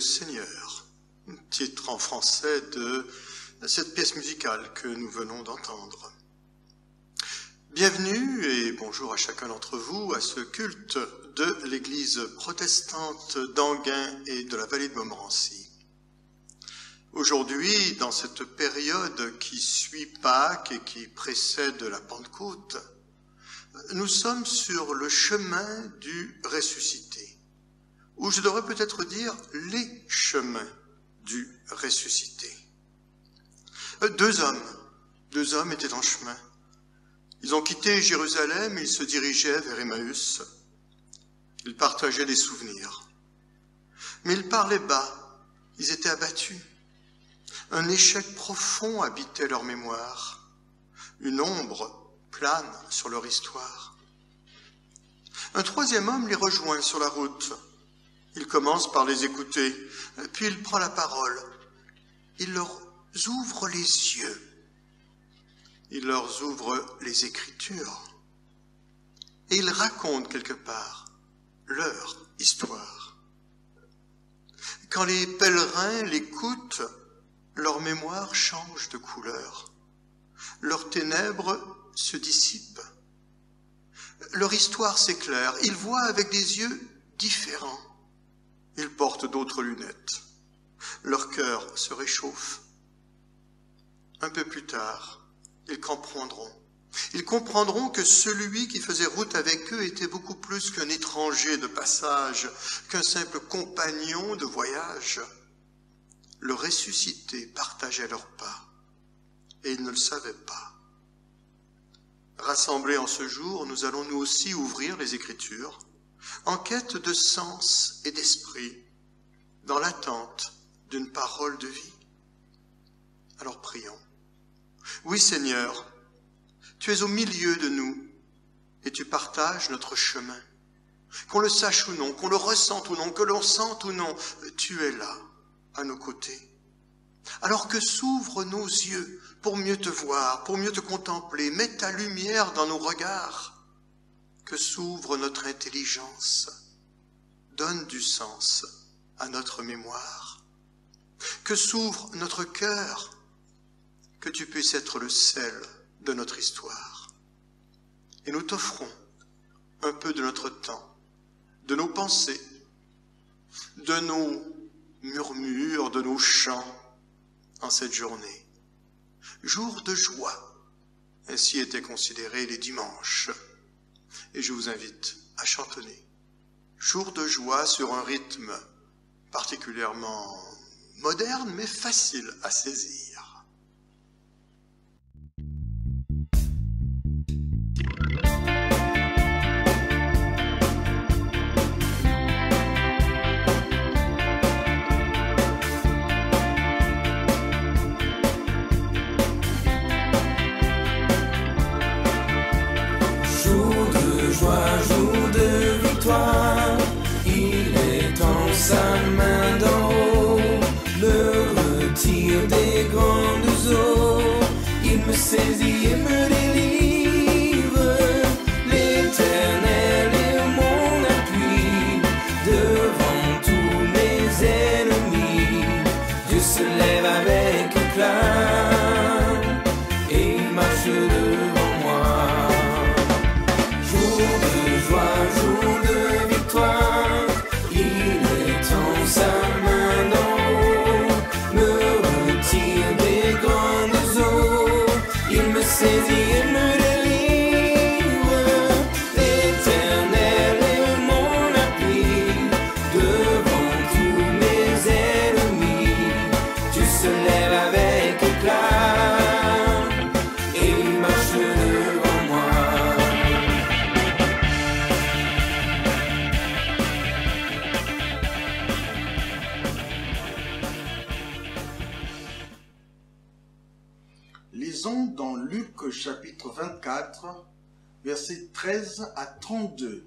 le Seigneur, titre en français de cette pièce musicale que nous venons d'entendre. Bienvenue et bonjour à chacun d'entre vous à ce culte de l'église protestante d'Anguin et de la vallée de Montmorency. Aujourd'hui, dans cette période qui suit Pâques et qui précède la Pentecôte, nous sommes sur le chemin du ressuscité, ou je devrais peut-être dire les chemins du ressuscité. Deux hommes étaient en chemin. Ils ont quitté Jérusalem, ils se dirigeaient vers Emmaüs. Ils partageaient des souvenirs. Mais ils parlaient bas, ils étaient abattus. Un échec profond habitait leur mémoire. Une ombre plane sur leur histoire. Un troisième homme les rejoint sur la route. Il commence par les écouter, puis il prend la parole. Il leur ouvre les yeux. Il leur ouvre les Écritures. Et il raconte quelque part leur histoire. Quand les pèlerins l'écoutent, leur mémoire change de couleur. Leurs ténèbres se dissipent. Leur histoire s'éclaire. Ils voient avec des yeux différents. Ils portent d'autres lunettes. Leur cœur se réchauffe. Un peu plus tard, ils comprendront. Ils comprendront que celui qui faisait route avec eux était beaucoup plus qu'un étranger de passage, qu'un simple compagnon de voyage. Le ressuscité partageait leur pas, et ils ne le savaient pas. Rassemblés en ce jour, nous allons nous aussi ouvrir les Écritures, en quête de sens et d'esprit, dans l'attente d'une parole de vie. Alors prions. Oui, Seigneur, tu es au milieu de nous et tu partages notre chemin. Qu'on le sache ou non, qu'on le ressente ou non, que l'on sente ou non, tu es là, à nos côtés. Alors que s'ouvrent nos yeux pour mieux te voir, pour mieux te contempler, mets ta lumière dans nos regards. Que s'ouvre notre intelligence, donne du sens à notre mémoire. Que s'ouvre notre cœur, que tu puisses être le sel de notre histoire. Et nous t'offrons un peu de notre temps, de nos pensées, de nos murmures, de nos chants en cette journée. Jour de joie, ainsi étaient considérés les dimanches. Et je vous invite à chantonner. Jour de joie sur un rythme particulièrement moderne, mais facile à saisir. Jour de victoire, il est en sa main d'en haut, me retire des grandes eaux, il me saisit et me délivre, l'Éternel est mon appui, devant tous mes ennemis, Dieu se lève avec éclat, et il marche devant moi. Jour de victoire, il est en sa main d'en haut, me retire des grandes eaux, il me saisit et me délivre, l'Éternel est mon appui, devant tous mes ennemis, Dieu se lève avec éclat, et il marche devant moi. Lisons dans Luc chapitre 24, versets 13 à 32.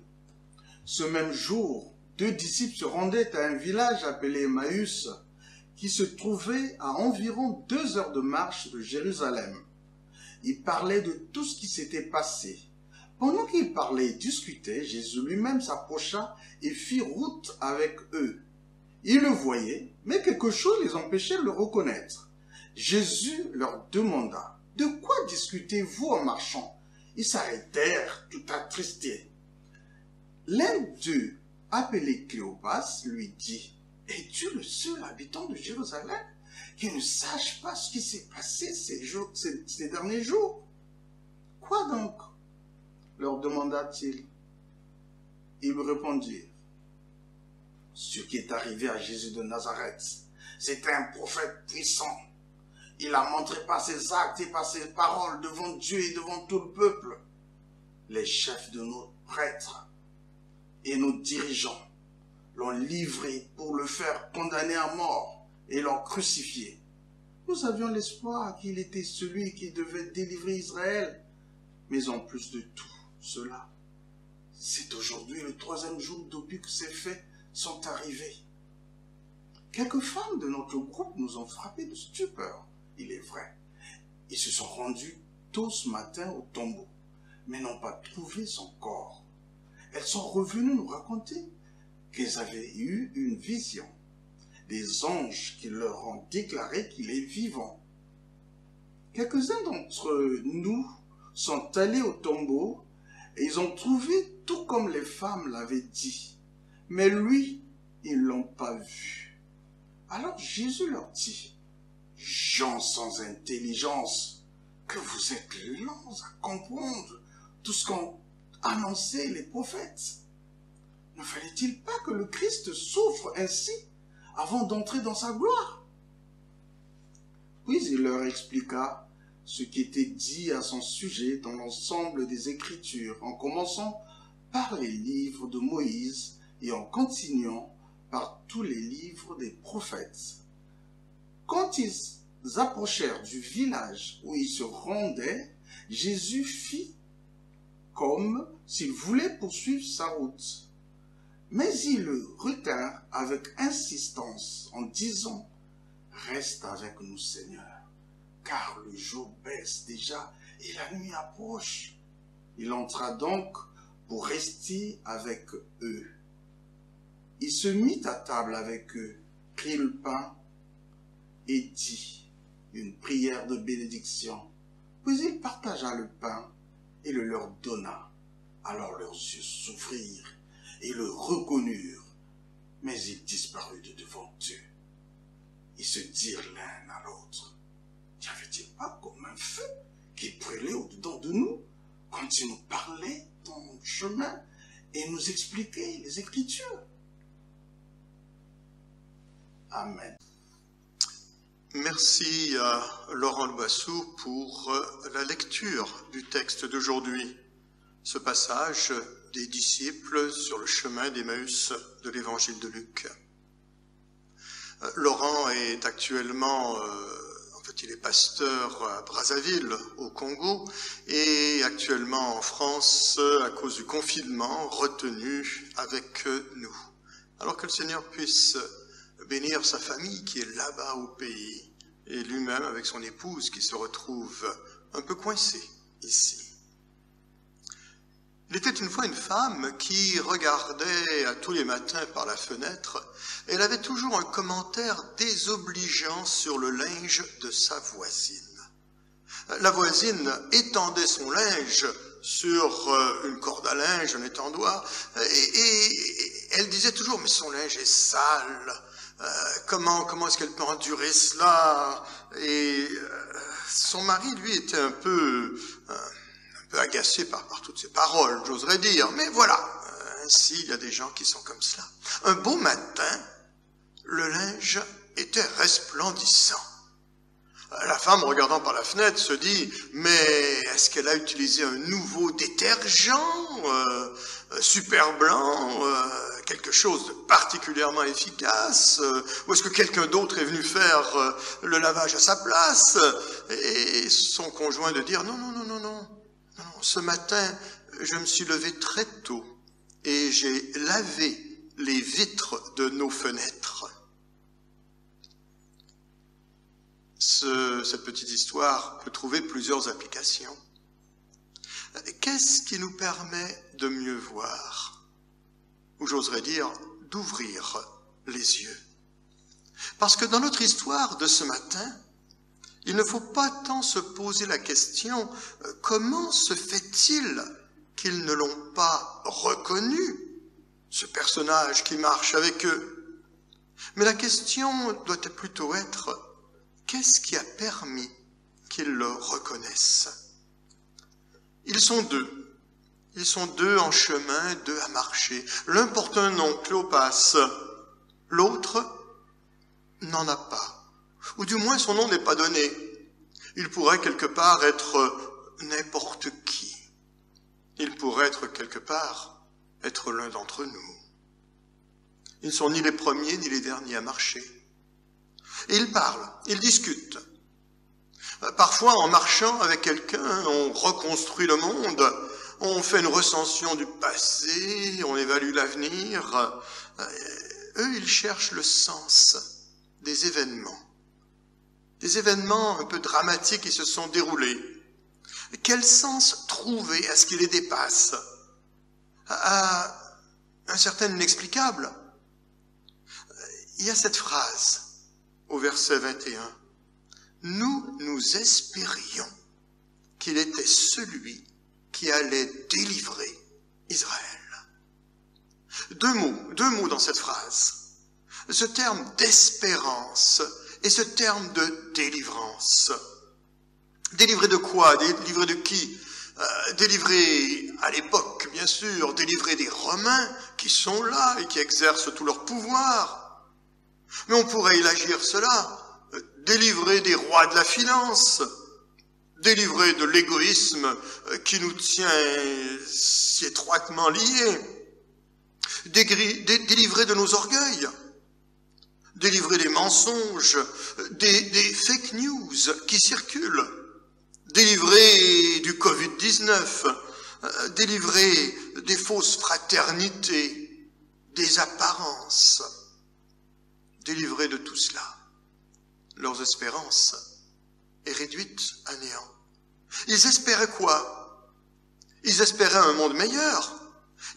Ce même jour, 2 disciples se rendaient à un village appelé Emmaüs, qui se trouvait à environ 2 heures de marche de Jérusalem. Ils parlaient de tout ce qui s'était passé. Pendant qu'ils parlaient et discutaient, Jésus lui-même s'approcha et fit route avec eux. Ils le voyaient, mais quelque chose les empêchait de le reconnaître. Jésus leur demanda, « De quoi discutez-vous en marchant ?» Ils s'arrêtèrent tout attristés. L'un d'eux, appelé Cléopas, lui dit, « Es-tu le seul habitant de Jérusalem qui ne sache pas ce qui s'est passé ces derniers jours? » « Quoi donc ?» leur demanda-t-il. Ils lui répondirent, « Ce qui est arrivé à Jésus de Nazareth, c'était un prophète puissant. Il a montré par ses actes et par ses paroles devant Dieu et devant tout le peuple. Les chefs de nos prêtres et nos dirigeants l'ont livré pour le faire condamner à mort et l'ont crucifié. Nous avions l'espoir qu'il était celui qui devait délivrer Israël. Mais en plus de tout cela, c'est aujourd'hui le 3e jour depuis que ces faits sont arrivés. Quelques femmes de notre groupe nous ont frappés de stupeur, il est vrai. Ils se sont rendus tôt ce matin au tombeau, mais n'ont pas trouvé son corps. Elles sont revenues nous raconter qu'elles avaient eu une vision, des anges qui leur ont déclaré qu'il est vivant. Quelques-uns d'entre nous sont allés au tombeau et ils ont trouvé tout comme les femmes l'avaient dit. Mais lui, ils ne l'ont pas vu. Alors Jésus leur dit, « Gens sans intelligence, que vous êtes lents à comprendre tout ce qu'ont annoncé les prophètes. Ne fallait-il pas que le Christ souffre ainsi avant d'entrer dans sa gloire ?» Puis il leur expliqua ce qui était dit à son sujet dans l'ensemble des Écritures, en commençant par les livres de Moïse et en continuant par tous les livres des prophètes. Quand ils approchèrent du village où ils se rendaient, Jésus fit comme s'il voulait poursuivre sa route. Mais ils le retinrent avec insistance en disant, « Reste avec nous, Seigneur, car le jour baisse déjà et la nuit approche. » Il entra donc pour rester avec eux. Il se mit à table avec eux, prit le pain et dit une prière de bénédiction. Puis il partagea le pain et le leur donna. Alors leurs yeux s'ouvrirent et le reconnurent, mais il disparut de devant eux. Ils se dirent l'un à l'autre, « N'y avait-il pas comme un feu qui brûlait au-dedans de nous quand il nous parlait dans le chemin et nous expliquait les Écritures ?» Amen. Merci à Laurent Loassou pour la lecture du texte d'aujourd'hui. Ce passage des disciples sur le chemin d'Emmaüs de l'évangile de Luc. Laurent est actuellement, il est pasteur à Brazzaville, au Congo, et actuellement en France, à cause du confinement, retenu avec nous. Alors que le Seigneur puisse bénir sa famille qui est là-bas au pays, et lui-même avec son épouse qui se retrouve un peu coincé ici. Il était une fois une femme qui regardait à tous les matins par la fenêtre. Elle avait toujours un commentaire désobligeant sur le linge de sa voisine. La voisine étendait son linge sur une corde à linge, un étendoir, et elle disait toujours « mais son linge est sale, comment est-ce qu'elle peut endurer cela ?» Et son mari, lui, était un peu agacé par toutes ces paroles, j'oserais dire. Mais voilà, ainsi, il y a des gens qui sont comme cela. Un beau matin, le linge était resplendissant. La femme, regardant par la fenêtre, se dit, mais est-ce qu'elle a utilisé un nouveau détergent super blanc, quelque chose de particulièrement efficace, ou est-ce que quelqu'un d'autre est venu faire le lavage à sa place? Et son conjoint de dire, non, ce matin, je me suis levé très tôt et j'ai lavé les vitres de nos fenêtres. Cette petite histoire peut trouver plusieurs applications. Qu'est-ce qui nous permet de mieux voir? Ou j'oserais dire, d'ouvrir les yeux? Parce que dans notre histoire de ce matin, il ne faut pas tant se poser la question « Comment se fait-il qu'ils ne l'ont pas reconnu, ce personnage qui marche avec eux ?» Mais la question doit plutôt être « Qu'est-ce qui a permis qu'ils le reconnaissent ?» Ils sont deux. Ils sont deux en chemin, deux à marcher. L'un porte un nom, Cléopas. L'autre n'en a pas. Ou du moins son nom n'est pas donné. Il pourrait quelque part être n'importe qui. Il pourrait être quelque part être l'un d'entre nous. Ils ne sont ni les premiers ni les derniers à marcher. Et ils parlent, ils discutent. Parfois, en marchant avec quelqu'un, on reconstruit le monde, on fait une recension du passé, on évalue l'avenir. Eux, ils cherchent le sens des événements un peu dramatiques qui se sont déroulés. Quel sens trouver à ce qui les dépasse, à un certain inexplicable? Il y a cette phrase au verset 21. Nous espérions qu'il était celui qui allait délivrer Israël. Deux mots dans cette phrase. Ce terme d'espérance et ce terme de délivrance. Délivrer de quoi? Délivrer de qui? Délivrer à l'époque, bien sûr, délivrer des Romains qui sont là et qui exercent tout leur pouvoir. Mais on pourrait élargir cela. Délivrer des rois de la finance, délivrer de l'égoïsme qui nous tient si étroitement liés, délivrer de nos orgueils, délivrer des mensonges, des fake news qui circulent, délivrer du Covid-19, délivrer des fausses fraternités, des apparences, délivrer de tout cela. Leurs espérances est réduite à néant. Ils espéraient quoi? Ils espéraient un monde meilleur.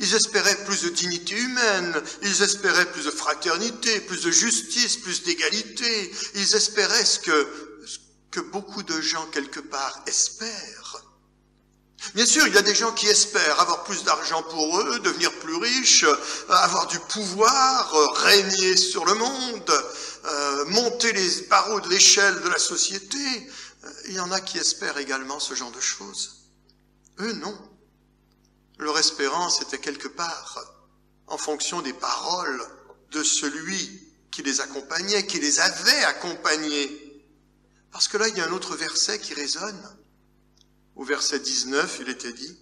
Ils espéraient plus de dignité humaine. Ils espéraient plus de fraternité, plus de justice, plus d'égalité. Ils espéraient ce que beaucoup de gens quelque part espèrent. Bien sûr, il y a des gens qui espèrent avoir plus d'argent pour eux, devenir plus riches, avoir du pouvoir, régner sur le monde, monter les barreaux de l'échelle de la société. Il y en a qui espèrent également ce genre de choses. Eux, non. Leur espérance était quelque part en fonction des paroles de celui qui les accompagnait, qui les avait accompagnés. Parce que là, il y a un autre verset qui résonne. Au verset 19, il était dit,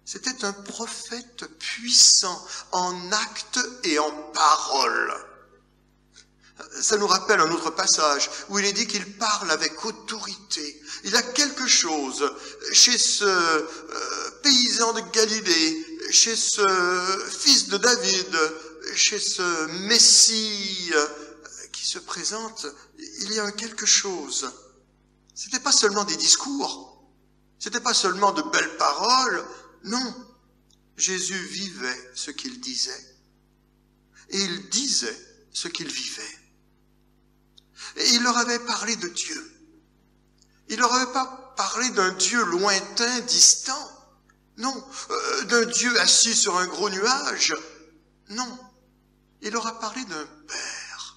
c'était un prophète puissant en actes et en paroles. Ça nous rappelle un autre passage où il est dit qu'il parle avec autorité. Il y a quelque chose chez ce paysan de Galilée, chez ce fils de David, chez ce Messie qui se présente, il y a quelque chose. C'était pas seulement des discours. C'était pas seulement de belles paroles, non. Jésus vivait ce qu'il disait. Et il disait ce qu'il vivait. Et il leur avait parlé de Dieu. Il leur avait pas parlé d'un Dieu lointain, distant. Non. D'un Dieu assis sur un gros nuage. Non. Il leur a parlé d'un Père.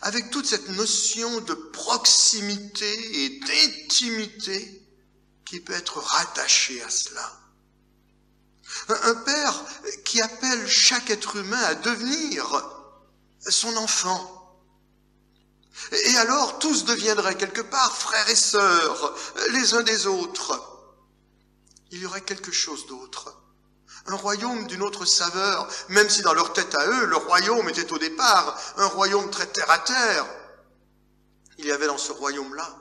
Avec toute cette notion de proximité et d'intimité qui peut être rattaché à cela. Un Père qui appelle chaque être humain à devenir son enfant. Et alors, tous deviendraient quelque part frères et sœurs, les uns des autres. Il y aurait quelque chose d'autre. Un royaume d'une autre saveur, même si dans leur tête à eux, le royaume était au départ un royaume très terre à terre. Il y avait dans ce royaume-là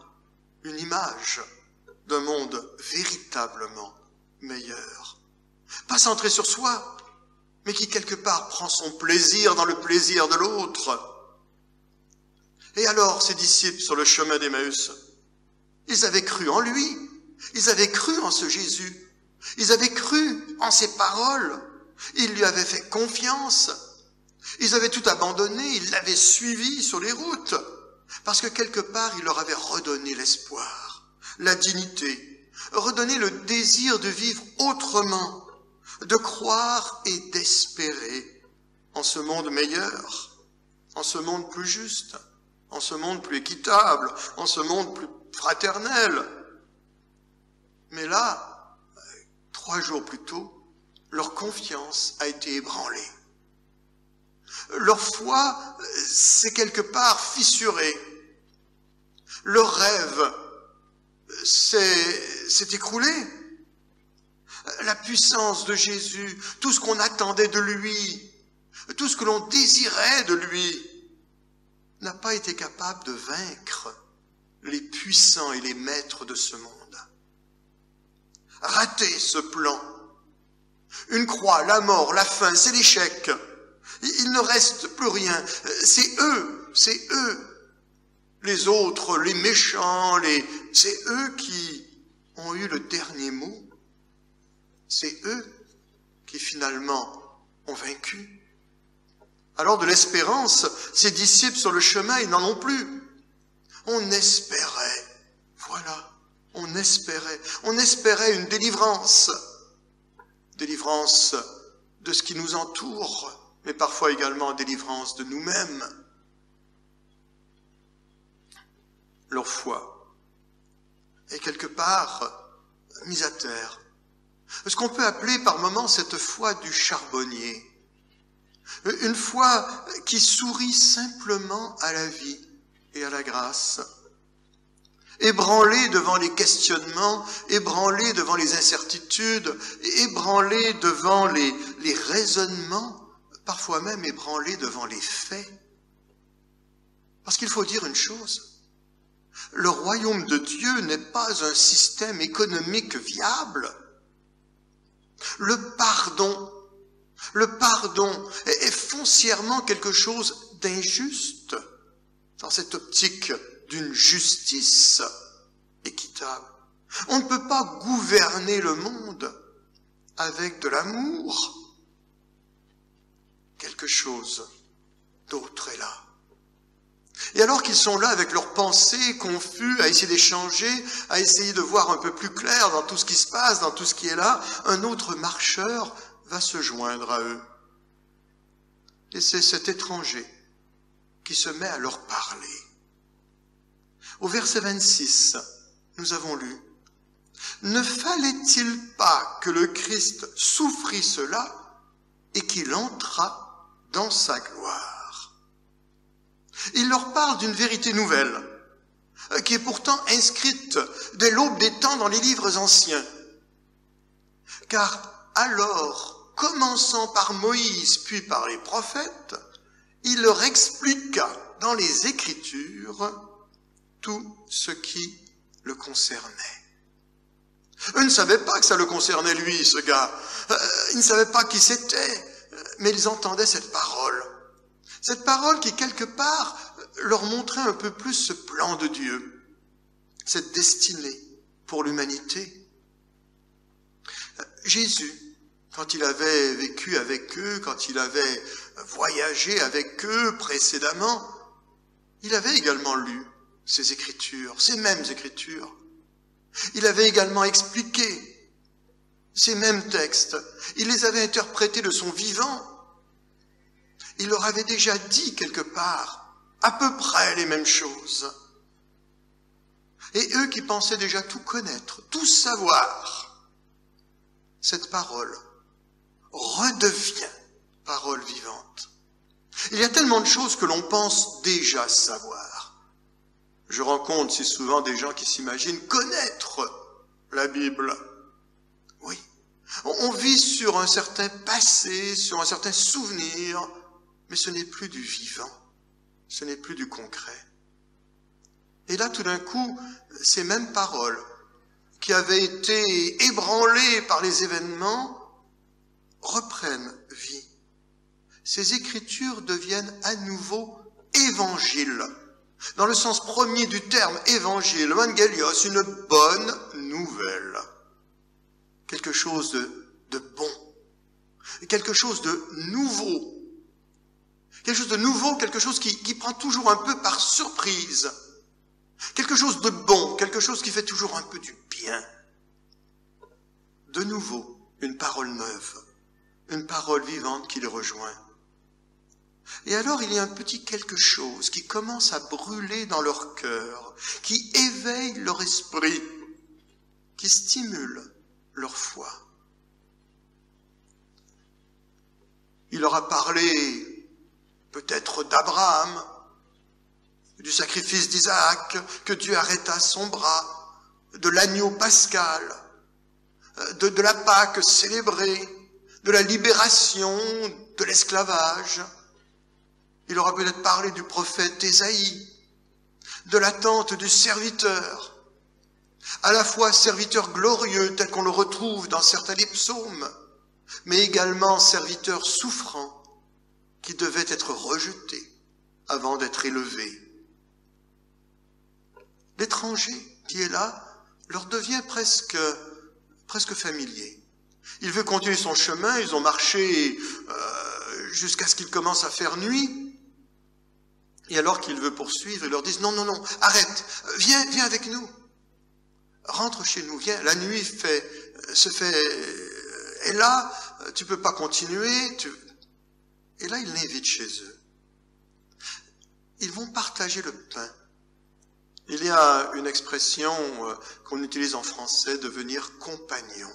une image d'un monde véritablement meilleur. Pas centré sur soi, mais qui quelque part prend son plaisir dans le plaisir de l'autre. Et alors, ces disciples sur le chemin d'Emmaüs, ils avaient cru en lui, ils avaient cru en ce Jésus, ils avaient cru en ses paroles, ils lui avaient fait confiance. Ils avaient tout abandonné, ils l'avaient suivi sur les routes, parce que quelque part, il leur avait redonné l'espoir, la dignité, redonné le désir de vivre autrement, de croire et d'espérer en ce monde meilleur, en ce monde plus juste, en ce monde plus équitable, en ce monde plus fraternel. Mais là, 3 jours plus tôt, leur confiance a été ébranlée. Leur foi s'est quelque part fissurée. Leur rêve s'est écroulé. La puissance de Jésus, tout ce qu'on attendait de lui, tout ce que l'on désirait de lui, n'a pas été capable de vaincre les puissants et les maîtres de ce monde. Raté ce plan. Une croix, la mort, la faim, c'est l'échec. Il ne reste plus rien. C'est eux, les autres, les méchants, c'est eux qui ont eu le dernier mot. C'est eux qui finalement ont vaincu. Alors de l'espérance, ces disciples sur le chemin, ils n'en ont plus. On espérait, voilà, on espérait une délivrance de ce qui nous entoure, mais parfois également délivrance de nous-mêmes. Leur foi est quelque part mise à terre. Ce qu'on peut appeler par moments cette foi du charbonnier. Une foi qui sourit simplement à la vie et à la grâce. Ébranlée devant les questionnements, ébranlée devant les incertitudes, ébranlée devant les raisonnements, parfois même ébranlée devant les faits. Parce qu'il faut dire une chose, le royaume de Dieu n'est pas un système économique viable. Le pardon est foncièrement quelque chose d'injuste dans cette optique d'une justice équitable. On ne peut pas gouverner le monde avec de l'amour. Quelque chose d'autre est là. Et alors qu'ils sont là avec leurs pensées confuses, à essayer d'échanger, à essayer de voir un peu plus clair dans tout ce qui se passe, dans tout ce qui est là, un autre marcheur va se joindre à eux. Et c'est cet étranger qui se met à leur parler. Au verset 26, nous avons lu « Ne fallait-il pas que le Christ souffrit cela et qu'il entrât dans sa gloire ?» Il leur parle d'une vérité nouvelle, qui est pourtant inscrite dès l'aube des temps dans les livres anciens. Car alors, commençant par Moïse puis par les prophètes, il leur expliqua dans les Écritures tout ce qui le concernait. Eux ne savaient pas que ça le concernait lui, ce gars. Ils ne savaient pas qui c'était, mais ils entendaient cette parole. Cette parole qui, quelque part, leur montrait un peu plus ce plan de Dieu, cette destinée pour l'humanité. Jésus, quand il avait vécu avec eux, quand il avait voyagé avec eux précédemment, il avait également lu ces Écritures, ces mêmes Écritures. Il avait également expliqué ces mêmes textes. Il les avait interprétés de son vivant. Il leur avait déjà dit quelque part à peu près les mêmes choses. Et eux qui pensaient déjà tout connaître, tout savoir, cette parole redevient parole vivante. Il y a tellement de choses que l'on pense déjà savoir. Je rencontre si souvent des gens qui s'imaginent connaître la Bible. Oui, on vit sur un certain passé, sur un certain souvenir, mais ce n'est plus du vivant, ce n'est plus du concret. Et là, tout d'un coup, ces mêmes paroles qui avaient été ébranlées par les événements reprennent vie. Ces Écritures deviennent à nouveau évangiles. Dans le sens premier du terme évangile, evangelios, une bonne nouvelle. Quelque chose de bon, quelque chose de nouveau. Quelque chose de nouveau, quelque chose qui prend toujours un peu par surprise. Quelque chose de bon, quelque chose qui fait toujours un peu du bien. De nouveau, une parole neuve, une parole vivante qui les rejoint. Et alors il y a un petit quelque chose qui commence à brûler dans leur cœur, qui éveille leur esprit, qui stimule leur foi. Il leur a parlé peut-être d'Abraham, du sacrifice d'Isaac, que Dieu arrêta son bras, de l'agneau pascal, de la Pâque célébrée, de la libération de l'esclavage. Il aura peut-être parlé du prophète Ésaïe, de l'attente du serviteur, à la fois serviteur glorieux tel qu'on le retrouve dans certains des psaumes, mais également serviteur souffrant qui devait être rejeté avant d'être élevé. L'étranger qui est là leur devient presque familier. Il veut continuer son chemin, ils ont marché jusqu'à ce qu'il commence à faire nuit. Et alors qu'il veut poursuivre, ils leur disent « Non, arrête, viens avec nous. Rentre chez nous, viens. La nuit est là, tu peux pas continuer. » Et là, ils l'invitent chez eux. Ils vont partager le pain. Il y a une expression qu'on utilise en français, devenir compagnon.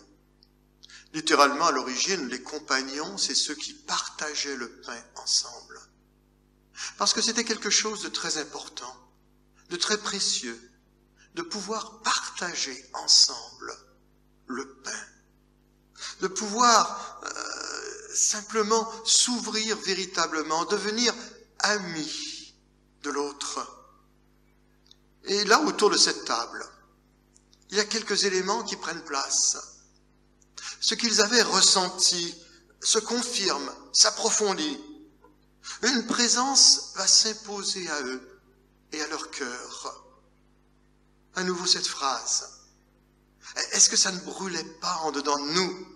Littéralement, à l'origine, les compagnons, c'est ceux qui partageaient le pain ensemble. Parce que c'était quelque chose de très important, de très précieux, de pouvoir partager ensemble le pain, de pouvoir simplement s'ouvrir véritablement, devenir amis de l'autre. Et là, autour de cette table, il y a quelques éléments qui prennent place. Ce qu'ils avaient ressenti se confirme, s'approfondit. Une présence va s'imposer à eux et à leur cœur. À nouveau cette phrase. Est-ce que ça ne brûlait pas en dedans de nous?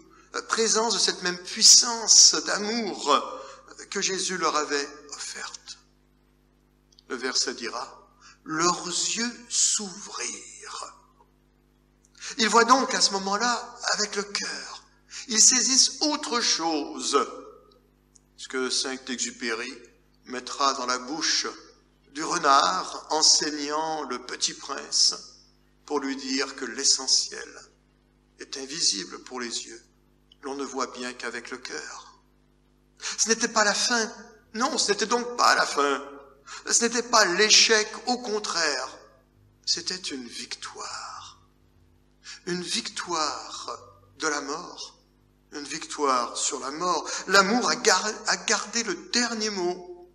Présence de cette même puissance d'amour que Jésus leur avait offerte. Le verset dira, leurs yeux s'ouvrirent. Ils voient donc à ce moment-là avec le cœur. Ils saisissent autre chose. Ce que Saint-Exupéry mettra dans la bouche du renard, enseignant le petit prince, pour lui dire que l'essentiel est invisible pour les yeux. L'on ne voit bien qu'avec le cœur. Ce n'était pas la fin. Non, ce n'était donc pas la fin. Ce n'était pas l'échec, au contraire. C'était une victoire. Une victoire de la mort. Une victoire sur la mort. L'amour a gardé le dernier mot.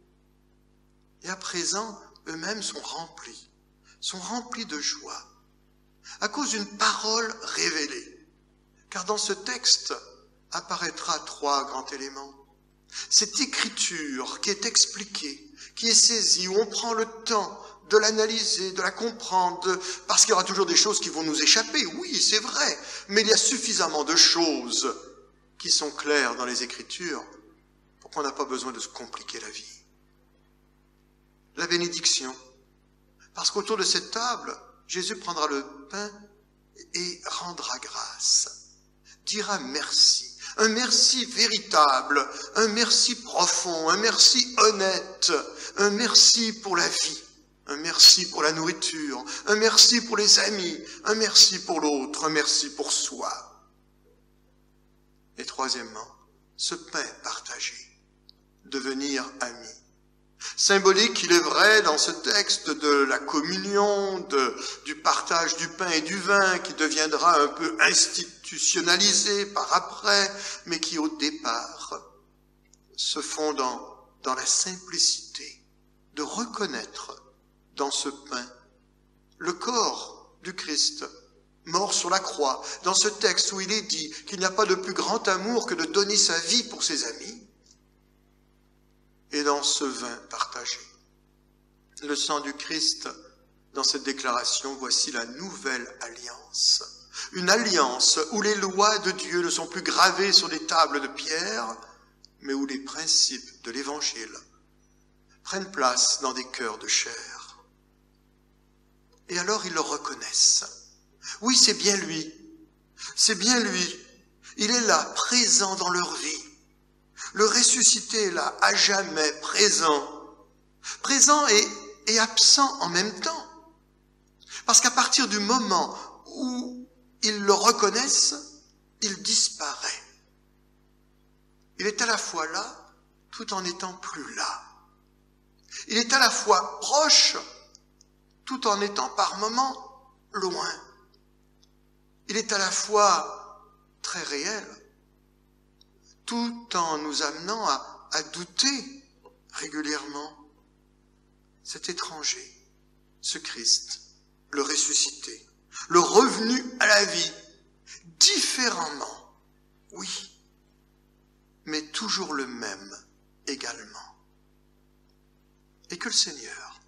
Et à présent, eux-mêmes sont remplis de joie, à cause d'une parole révélée. Car dans ce texte apparaîtra 3 grands éléments. Cette écriture qui est expliquée, qui est saisie, où on prend le temps de l'analyser, de la comprendre, parce qu'il y aura toujours des choses qui vont nous échapper. Oui, c'est vrai, mais il y a suffisamment de choses qui sont clairs dans les Écritures pour qu'on n'a pas besoin de se compliquer la vie. La bénédiction. Parce qu'autour de cette table, Jésus prendra le pain et rendra grâce. Dira merci. Un merci véritable, un merci profond, un merci honnête, un merci pour la vie, un merci pour la nourriture, un merci pour les amis, un merci pour l'autre, un merci pour soi. Et troisièmement, ce pain partagé, devenir ami. Symbolique, il est vrai, dans ce texte de la communion, du partage du pain et du vin, qui deviendra un peu institutionnalisé par après, mais qui au départ se fond dans la simplicité de reconnaître dans ce pain le corps du Christ, mort sur la croix, dans ce texte où il est dit qu'il n'y a pas de plus grand amour que de donner sa vie pour ses amis, et dans ce vin partagé. Le sang du Christ, dans cette déclaration, voici la nouvelle alliance. Une alliance où les lois de Dieu ne sont plus gravées sur des tables de pierre, mais où les principes de l'Évangile prennent place dans des cœurs de chair. Et alors ils le reconnaissent. Oui, c'est bien lui. C'est bien lui. Il est là, présent dans leur vie. Le ressuscité est là, à jamais, présent. Présent et absent en même temps. Parce qu'à partir du moment où ils le reconnaissent, il disparaît. Il est à la fois là, tout en n'étant plus là. Il est à la fois proche, tout en étant par moments loin. Il est à la fois très réel, tout en nous amenant à douter régulièrement. Cet étranger, ce Christ, le ressuscité, le revenu à la vie, différemment, oui, mais toujours le même également. Et que le Seigneur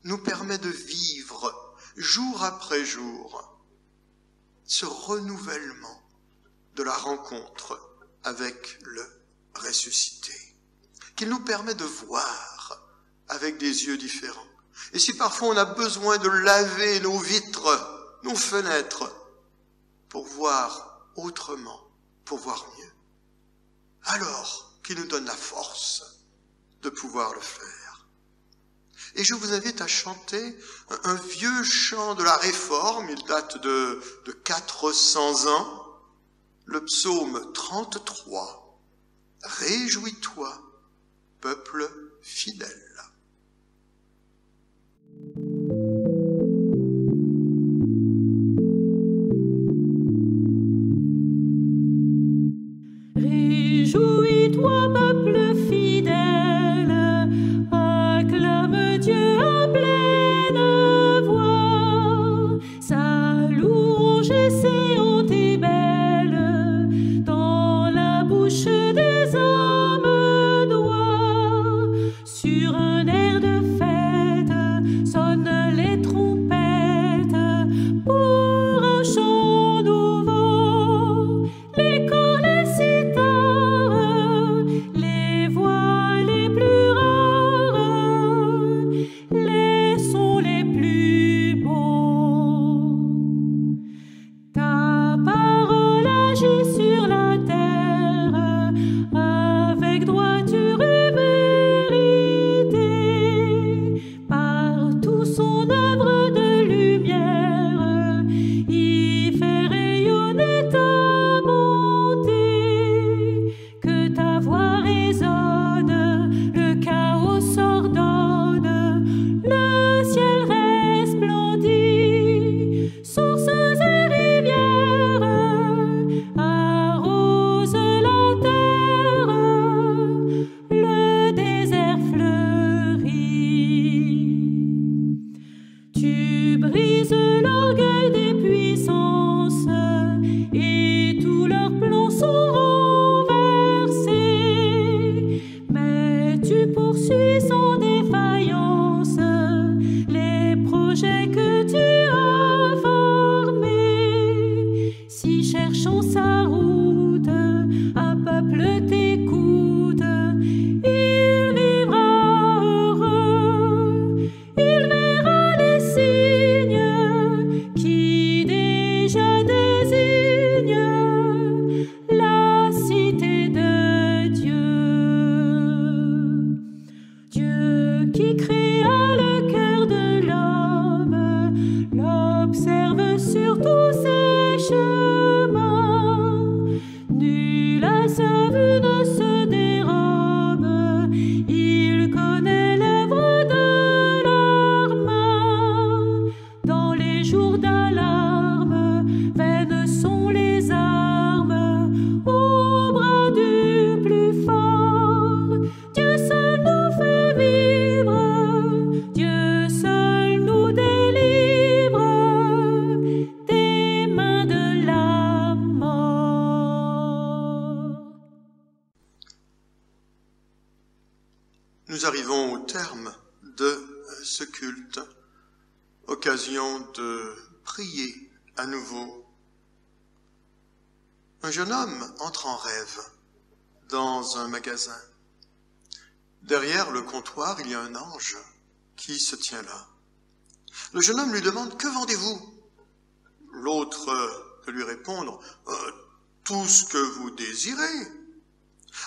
nous permet de vivre jour après jour ce renouvellement de la rencontre avec le ressuscité, qu'il nous permet de voir avec des yeux différents. Et si parfois on a besoin de laver nos vitres, nos fenêtres, pour voir autrement, pour voir mieux, alors qu'il nous donne la force de pouvoir le faire. Et je vous invite à chanter un vieux chant de la Réforme, il date de 400 ans, le psaume 33, « Réjouis-toi, peuple fidèle ». Réjouis-toi, peuple fidèle, acclame Dieu à pleine voix. Sa louange séante et belle, dans la bouche des hommes d'oie. Sur un air de fête sonnent les trompettes pour un chant nouveau. Les corps, les cithare, les voix les plus rares, les sons les plus beaux. Ta parole agit sur la terre avec droiture et vérité. Par tout son œuvre de lumière, il fait rayonner ta bonté. Que ta voix résonne, le chaos s'ordonne, le ciel resplendit. Sources et rivières arrosent la terre, le désert fleurit. Tu brises l'orgueil des puissances et tous leurs plans sont renversés. Mais tu poursuis sans défaillance les projets que tu as formés. Si cherchant sa route, un peuple t'écoute, il vivra heureux. Il verra les signes qui déjà désignent la cité de Dieu. Dieu qui créa le cœur de l'homme, l'observe sur tous ses chemins. Nul à sa vue ne se dérobe, il connaît l'œuvre de leurs mains. Dans les jours d'alarme, vaines sont les armes au bras du plus fort. Dieu seul nous fait vivre, Dieu seul nous délivre des mains de la mort. Nous arrivons au terme de ce culte, occasion de prier à nouveau. Un jeune homme entre en rêve dans un magasin. Derrière le comptoir, il y a un ange qui se tient là. Le jeune homme lui demande « Que vendez-vous » L'autre peut lui répondre « Tout ce que vous désirez ».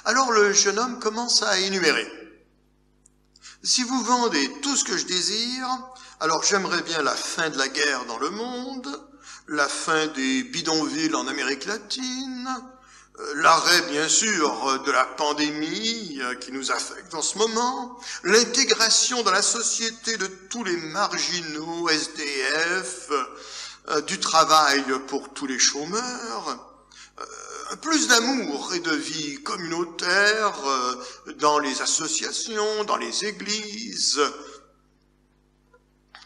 Alors le jeune homme commence à énumérer. « Si vous vendez tout ce que je désire, alors j'aimerais bien la fin de la guerre dans le monde, la fin des bidonvilles en Amérique latine, l'arrêt bien sûr de la pandémie qui nous affecte en ce moment, l'intégration dans la société de tous les marginaux, SDF, du travail pour tous les chômeurs, plus d'amour et de vie communautaire dans les associations, dans les églises. »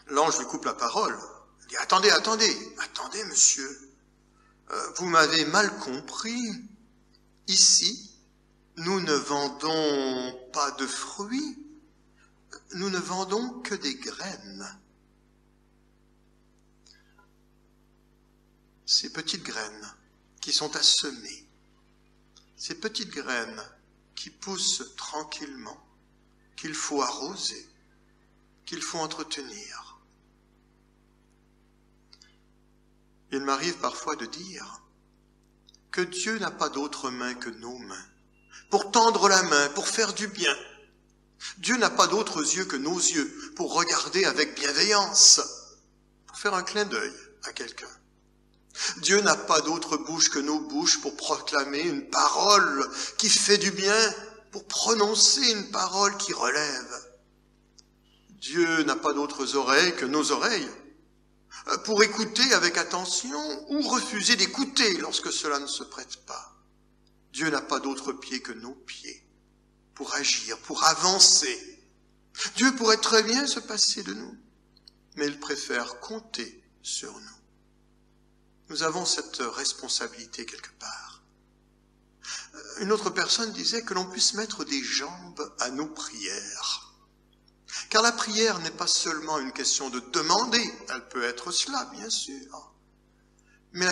L'ange lui coupe la parole. Il dit « Attendez, monsieur, vous m'avez mal compris. Ici, nous ne vendons pas de fruits, nous ne vendons que des graines. » Ces petites graines qui sont à semer, ces petites graines qui poussent tranquillement, qu'il faut arroser, qu'il faut entretenir. Il m'arrive parfois de dire que Dieu n'a pas d'autre main que nos mains, pour tendre la main, pour faire du bien. Dieu n'a pas d'autres yeux que nos yeux, pour regarder avec bienveillance, pour faire un clin d'œil à quelqu'un. Dieu n'a pas d'autre bouche que nos bouches pour proclamer une parole qui fait du bien, pour prononcer une parole qui relève. Dieu n'a pas d'autres oreilles que nos oreilles, pour écouter avec attention ou refuser d'écouter lorsque cela ne se prête pas. Dieu n'a pas d'autres pieds que nos pieds, pour agir, pour avancer. Dieu pourrait très bien se passer de nous, mais il préfère compter sur nous. Nous avons cette responsabilité quelque part. Une autre personne disait que l'on puisse mettre des jambes à nos prières. Car la prière n'est pas seulement une question de demander, elle peut être cela, bien sûr. Mais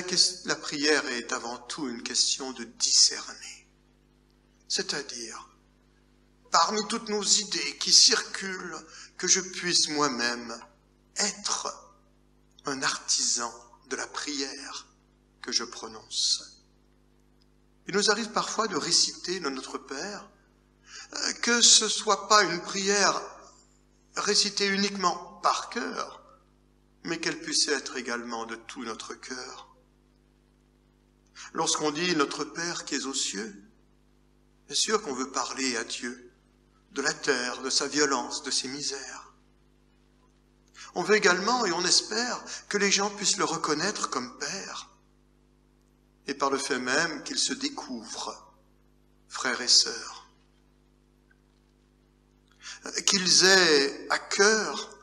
la prière est avant tout une question de discerner. C'est-à-dire, parmi toutes nos idées qui circulent, que je puisse moi-même être un artisan de la prière que je prononce. Il nous arrive parfois de réciter le Notre Père, que ce ne soit pas une prière récitée uniquement par cœur, mais qu'elle puisse être également de tout notre cœur. Lorsqu'on dit « Notre Père qui es aux cieux », bien sûr qu'on veut parler à Dieu de la terre, de sa violence, de ses misères. On veut également, et on espère, que les gens puissent le reconnaître comme Père, et par le fait même qu'ils se découvrent, frères et sœurs. Qu'ils aient à cœur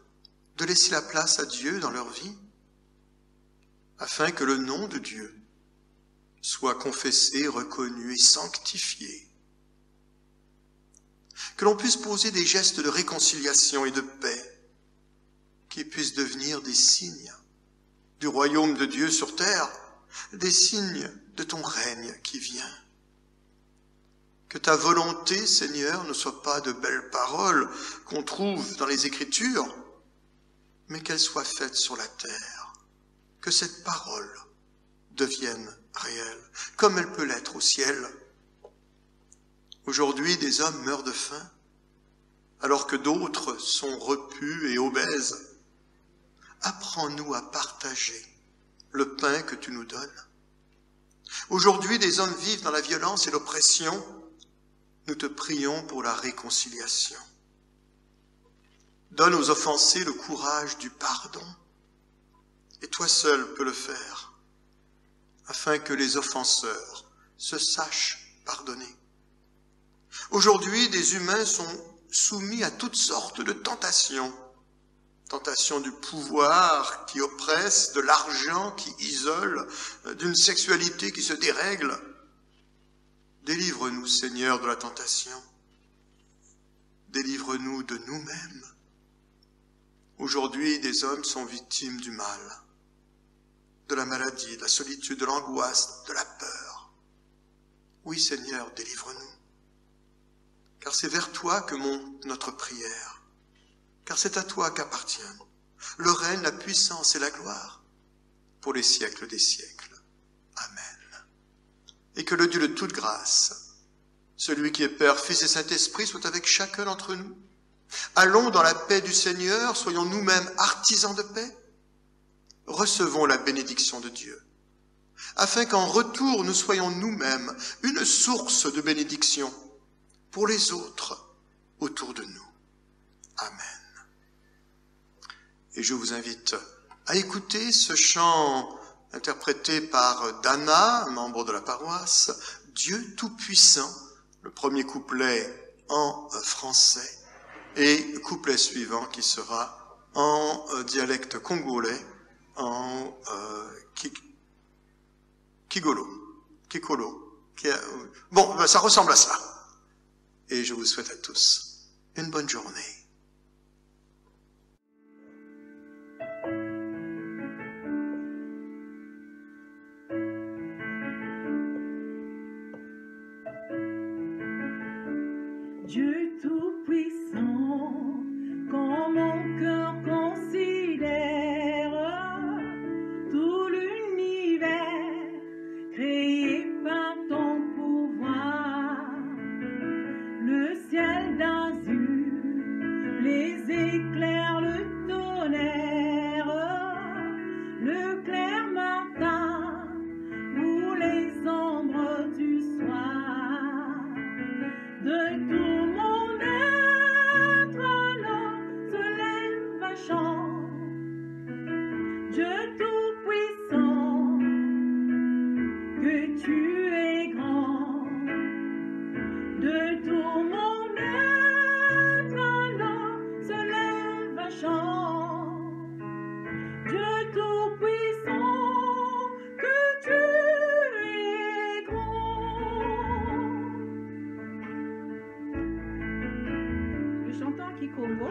de laisser la place à Dieu dans leur vie, afin que le nom de Dieu soit confessé, reconnu et sanctifié. Que l'on puisse poser des gestes de réconciliation et de paix, qui puissent devenir des signes du royaume de Dieu sur terre, des signes de ton règne qui vient. Que ta volonté, Seigneur, ne soit pas de belles paroles qu'on trouve dans les Écritures, mais qu'elle soit faite sur la terre. Que cette parole devienne réelle, comme elle peut l'être au ciel. Aujourd'hui, des hommes meurent de faim, alors que d'autres sont repus et obèses. Apprends-nous à partager le pain que tu nous donnes. Aujourd'hui, des hommes vivent dans la violence et l'oppression. Nous te prions pour la réconciliation. Donne aux offensés le courage du pardon. Et toi seul peux le faire, afin que les offenseurs se sachent pardonner. Aujourd'hui, des humains sont soumis à toutes sortes de tentations. Tentation du pouvoir qui oppresse, de l'argent qui isole, d'une sexualité qui se dérègle. Délivre-nous, Seigneur, de la tentation. Délivre-nous de nous-mêmes. Aujourd'hui, des hommes sont victimes du mal, de la maladie, de la solitude, de l'angoisse, de la peur. Oui, Seigneur, délivre-nous. Car car c'est vers toi que monte notre prière, car c'est à toi qu'appartiennent le règne, la puissance et la gloire pour les siècles des siècles. Amen. Et que le Dieu de toute grâce, celui qui est Père, Fils et Saint-Esprit, soit avec chacun d'entre nous. Allons dans la paix du Seigneur, soyons nous-mêmes artisans de paix. Recevons la bénédiction de Dieu, afin qu'en retour nous soyons nous-mêmes une source de bénédiction pour les autres autour de nous. Amen. Et je vous invite à écouter ce chant interprété par Dana, membre de la paroisse, Dieu Tout-Puissant, le premier couplet en français et le couplet suivant qui sera en dialecte congolais, en Kikolo. Bon, ben, ça ressemble à ça. Et je vous souhaite à tous une bonne journée. Dieu Tout-Puissant, quand mon cœur considère tout l'univers créé par ton pouvoir, le ciel d'azur, les éclairs, le tonnerre, le clair matin ou les ombres du soir, de tout mon être alors se lève un chant. Dieu Tout-Puissant, que tu es grand. De tout mon être alors se lève un chant. Dieu Tout-Puissant, que tu es grand. Le chanteur Kikongo